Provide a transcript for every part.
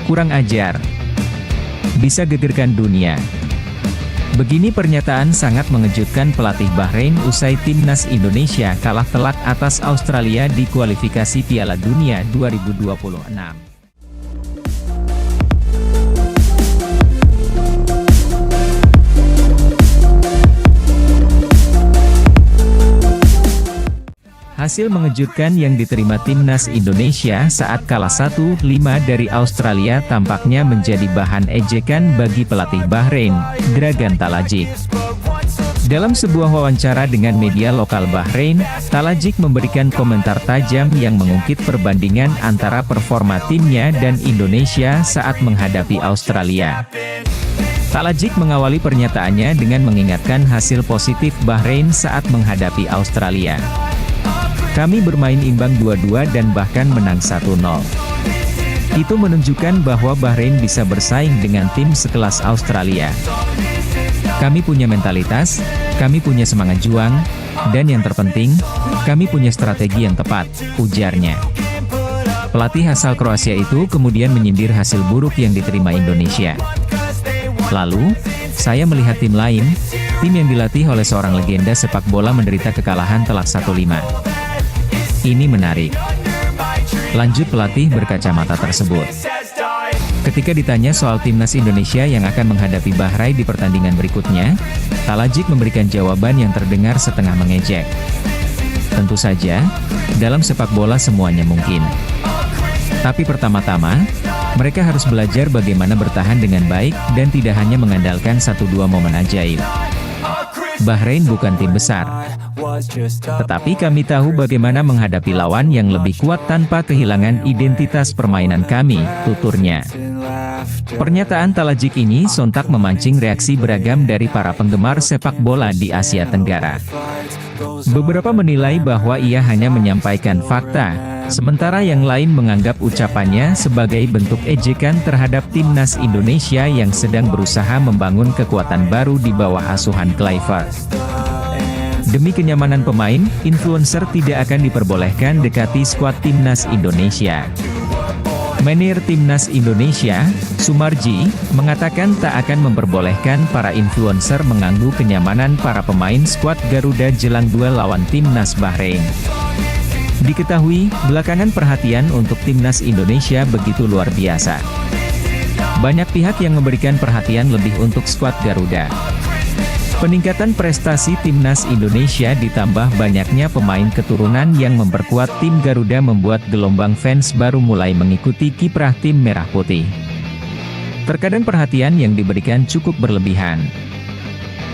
kurang ajar. Bisa gegerkan dunia. Begini pernyataan sangat mengejutkan pelatih Bahrain usai timnas Indonesia kalah telak atas Australia di kualifikasi Piala Dunia 2026. Hasil mengejutkan yang diterima timnas Indonesia saat kalah 1-5 dari Australia tampaknya menjadi bahan ejekan bagi pelatih Bahrain, Dragan Talajik. Dalam sebuah wawancara dengan media lokal Bahrain, Talajik memberikan komentar tajam yang mengungkit perbandingan antara performa timnya dan Indonesia saat menghadapi Australia. Talajik mengawali pernyataannya dengan mengingatkan hasil positif Bahrain saat menghadapi Australia. Kami bermain imbang 2-2 dan bahkan menang 1-0. Itu menunjukkan bahwa Bahrain bisa bersaing dengan tim sekelas Australia. Kami punya mentalitas, kami punya semangat juang, dan yang terpenting, kami punya strategi yang tepat, ujarnya. Pelatih asal Kroasia itu kemudian menyindir hasil buruk yang diterima Indonesia. Lalu, saya melihat tim lain, tim yang dilatih oleh seorang legenda sepak bola menderita kekalahan telak 1-5. Ini menarik. Lanjut pelatih berkacamata tersebut. Ketika ditanya soal timnas Indonesia yang akan menghadapi Bahrain di pertandingan berikutnya, Talajik memberikan jawaban yang terdengar setengah mengejek. Tentu saja, dalam sepak bola semuanya mungkin. Tapi pertama-tama, mereka harus belajar bagaimana bertahan dengan baik dan tidak hanya mengandalkan 1-2 momen ajaib. Bahrain bukan tim besar, tetapi kami tahu bagaimana menghadapi lawan yang lebih kuat tanpa kehilangan identitas permainan kami, tuturnya. Pernyataan Talajik ini sontak memancing reaksi beragam dari para penggemar sepak bola di Asia Tenggara. Beberapa menilai bahwa ia hanya menyampaikan fakta, sementara yang lain menganggap ucapannya sebagai bentuk ejekan terhadap timnas Indonesia yang sedang berusaha membangun kekuatan baru di bawah asuhan Kluivert. Demi kenyamanan pemain, influencer tidak akan diperbolehkan dekati skuad timnas Indonesia. Manajer timnas Indonesia, Sumarji, mengatakan tak akan memperbolehkan para influencer mengganggu kenyamanan para pemain skuad Garuda jelang duel lawan timnas Bahrain. Diketahui, belakangan perhatian untuk timnas Indonesia begitu luar biasa. Banyak pihak yang memberikan perhatian lebih untuk skuad Garuda. Peningkatan prestasi timnas Indonesia ditambah banyaknya pemain keturunan yang memperkuat tim Garuda membuat gelombang fans baru mulai mengikuti kiprah tim Merah Putih. Terkadang perhatian yang diberikan cukup berlebihan.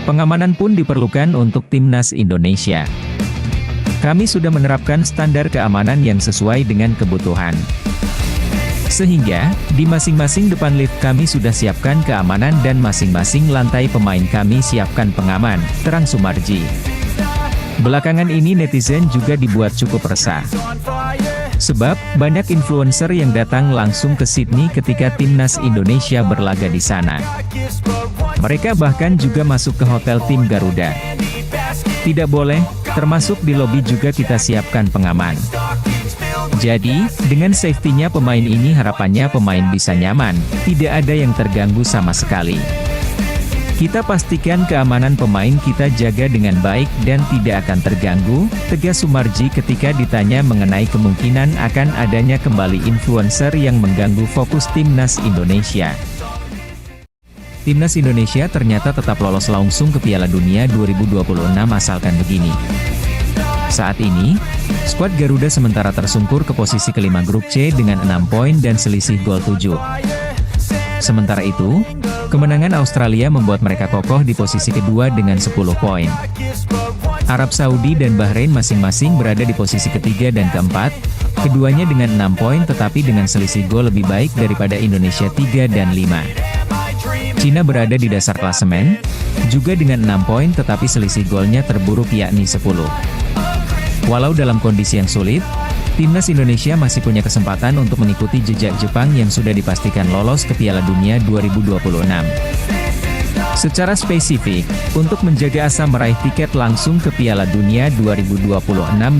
Pengamanan pun diperlukan untuk timnas Indonesia. Kami sudah menerapkan standar keamanan yang sesuai dengan kebutuhan. Sehingga, di masing-masing depan lift kami sudah siapkan keamanan dan masing-masing lantai pemain kami siapkan pengaman, terang Sumarji. Belakangan ini netizen juga dibuat cukup resah. Sebab, banyak influencer yang datang langsung ke Sydney ketika timnas Indonesia berlaga di sana. Mereka bahkan juga masuk ke hotel tim Garuda. Tidak boleh, termasuk di lobi juga kita siapkan pengaman. Jadi, dengan safety-nya pemain ini harapannya pemain bisa nyaman, tidak ada yang terganggu sama sekali. Kita pastikan keamanan pemain kita jaga dengan baik dan tidak akan terganggu, tegas Sumarji ketika ditanya mengenai kemungkinan akan adanya kembali influencer yang mengganggu fokus timnas Indonesia. Timnas Indonesia ternyata tetap lolos langsung ke Piala Dunia 2026 asalkan begini. Saat ini, skuad Garuda sementara tersungkur ke posisi kelima grup C dengan 6 poin dan selisih gol 7. Sementara itu, kemenangan Australia membuat mereka kokoh di posisi kedua dengan 10 poin. Arab Saudi dan Bahrain masing-masing berada di posisi ketiga dan keempat, keduanya dengan 6 poin tetapi dengan selisih gol lebih baik daripada Indonesia 3 dan 5. Cina berada di dasar klasemen, juga dengan 6 poin tetapi selisih golnya terburuk yakni 10. Walau dalam kondisi yang sulit, timnas Indonesia masih punya kesempatan untuk mengikuti jejak Jepang yang sudah dipastikan lolos ke Piala Dunia 2026. Secara spesifik, untuk menjaga asa meraih tiket langsung ke Piala Dunia 2026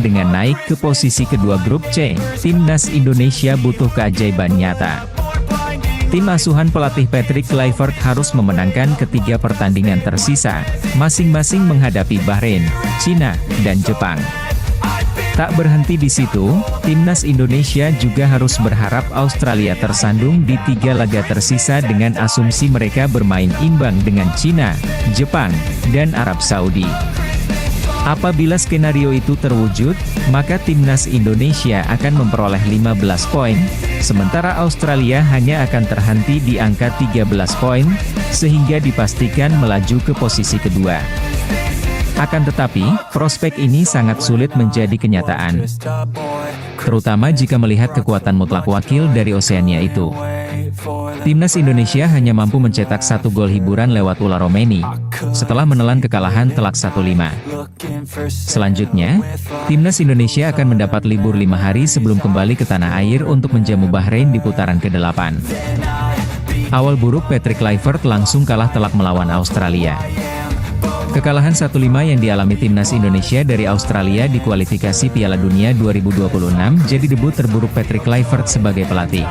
dengan naik ke posisi kedua grup C, timnas Indonesia butuh keajaiban nyata. Tim asuhan pelatih Patrick Kluivert harus memenangkan ketiga pertandingan tersisa, masing-masing menghadapi Bahrain, Cina, dan Jepang. Tak berhenti di situ, timnas Indonesia juga harus berharap Australia tersandung di 3 laga tersisa dengan asumsi mereka bermain imbang dengan Cina, Jepang, dan Arab Saudi. Apabila skenario itu terwujud, maka timnas Indonesia akan memperoleh 15 poin, sementara Australia hanya akan terhenti di angka 13 poin, sehingga dipastikan melaju ke posisi kedua. Akan tetapi, prospek ini sangat sulit menjadi kenyataan, terutama jika melihat kekuatan mutlak wakil dari Oseania itu. Timnas Indonesia hanya mampu mencetak 1 gol hiburan lewat ulah Romeni, setelah menelan kekalahan telak 1-5. Selanjutnya, Timnas Indonesia akan mendapat libur 5 hari sebelum kembali ke tanah air untuk menjamu Bahrain di putaran ke-8. Awal buruk Patrick Kluivert langsung kalah telak melawan Australia. Kekalahan 1-5 yang dialami timnas Indonesia dari Australia di kualifikasi Piala Dunia 2026 jadi debut terburuk Patrick Kluivert sebagai pelatih.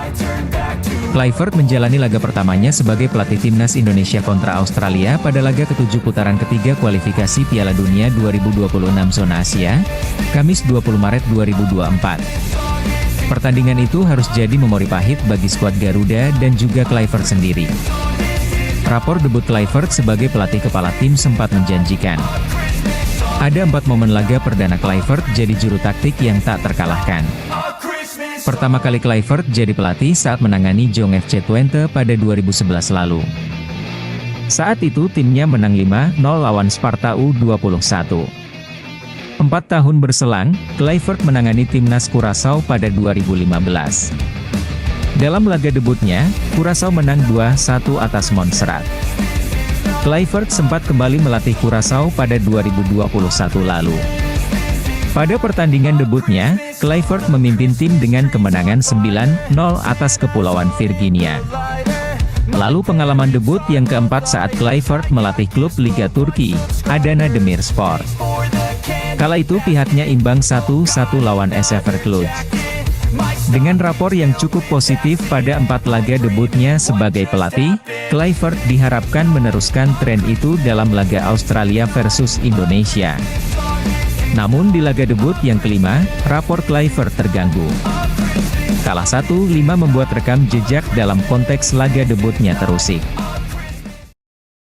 Kluivert menjalani laga pertamanya sebagai pelatih timnas Indonesia kontra Australia pada laga ke-7 putaran ketiga kualifikasi Piala Dunia 2026 zona Asia, Kamis 20 Maret 2024. Pertandingan itu harus jadi memori pahit bagi skuad Garuda dan juga Kluivert sendiri. Rapor debut Kluivert sebagai pelatih kepala tim sempat menjanjikan. Ada 4 momen laga perdana Kluivert jadi juru taktik yang tak terkalahkan. Pertama kali Kluivert jadi pelatih saat menangani Jong FC Twente pada 2011 lalu. Saat itu timnya menang 5-0 lawan Sparta U21. 4 tahun berselang, Kluivert menangani timnas Curaçao pada 2015. Dalam laga debutnya, Curaçao menang 2-1 atas Montserrat. Kluivert sempat kembali melatih Curaçao pada 2021 lalu. Pada pertandingan debutnya, Kluivert memimpin tim dengan kemenangan 9-0 atas Kepulauan Virginia. Lalu pengalaman debut yang keempat saat Kluivert melatih klub Liga Turki, Adana Demirspor. Kala itu pihaknya imbang 1-1 lawan SV Cluj. Dengan rapor yang cukup positif pada 4 laga debutnya sebagai pelatih, Kluivert diharapkan meneruskan tren itu dalam laga Australia versus Indonesia. Namun di laga debut yang kelima, rapor Kluivert terganggu. Kalah 1-5 membuat rekam jejak dalam konteks laga debutnya terusik.